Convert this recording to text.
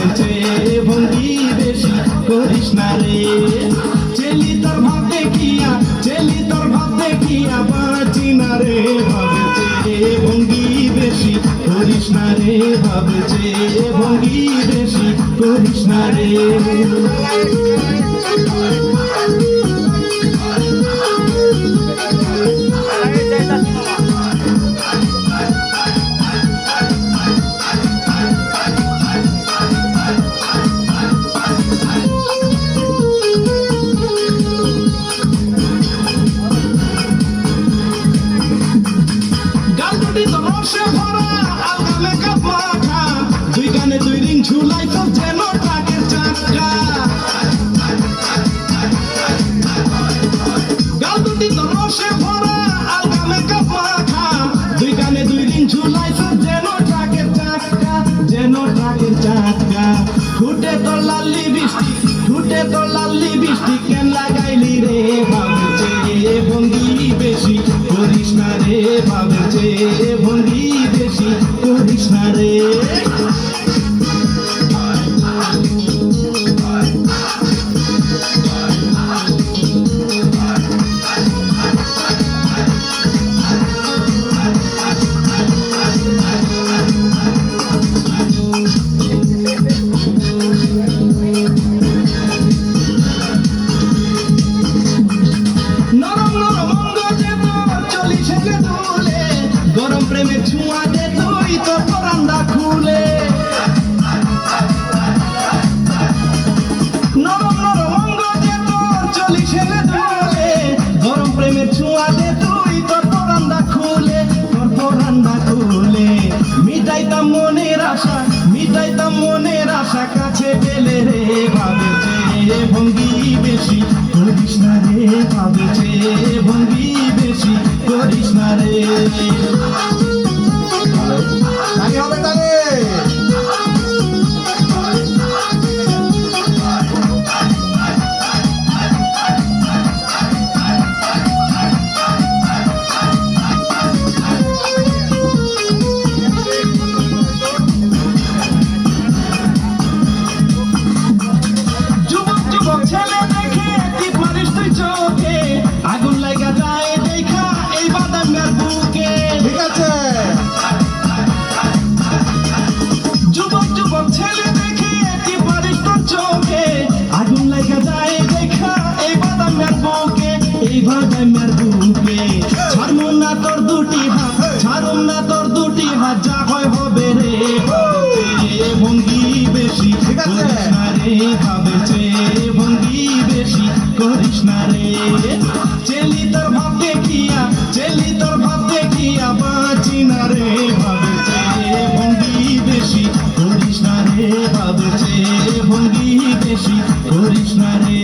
ভাবছে ভঙ্গি বেশি করিস না রে চেলি তোর ভাব দেখিয়া চেলি তোর ভাব দেখিয়া বাঁচি না রে ভাবছে ভঙ্গি বেশি করিস না রে ভাবছে ভঙ্গি বেশি করিস না রে দুই গানে দুই রিং ঝুলাই তো যেন ট্রাকের চাকা গাল দুটি তো রসে ভরা আলগা মেকআপ মাখা দুই গানে দুই রিং ঝুলাই তো যেন ট্রাকের চাকা ফুটে তো লাল্লি বৃষ্টি ফুটে তো লাল্লি বৃষ্টি কেন লাগাইলি রে ভাবছে ভঙ্গি বেশি করিস না রে ভাবছে ভঙ্গি বেশি করিস না রে গরম প্রেমের ছোঁয়া দে তুই তো পরান্দা খুলে নরম নরম অঙ্গ দে তোর চলিস হেলে দুলে গরম প্রেমের ছোঁয়া দে তুই তো পরান্দা খুলে মিটাইতাম মনের আশা কাছে পেলে রে ভাবছে ভঙ্গি বেশি করিস না রে ভাবছে ভঙ্গি বেশি করিস না রে তালি হবে তালি ছেলে দেখে কি পারিস তুই চোখে আগুন লাগা যায় দেখা এই বাদামের বুকে ঠিক আছে যুবক ছেলে দেখে কি পারিস তোর চোখে আগুন লাগা যায় দেখা এই বাদামের বুকে ছাড়ুন না তোর দুটি হাত যা হয় হবে রে ভঙ্গি বেশি করিস না রে ভাবছে ভঙ্গি বেশি করিস না রে চেলি তোর ভাব দেখিয়া বাঁচি না রে ভাবছে ভঙ্গি বেশি করিস না রে ভাবছে ভঙ্গি বেশি করিস না রে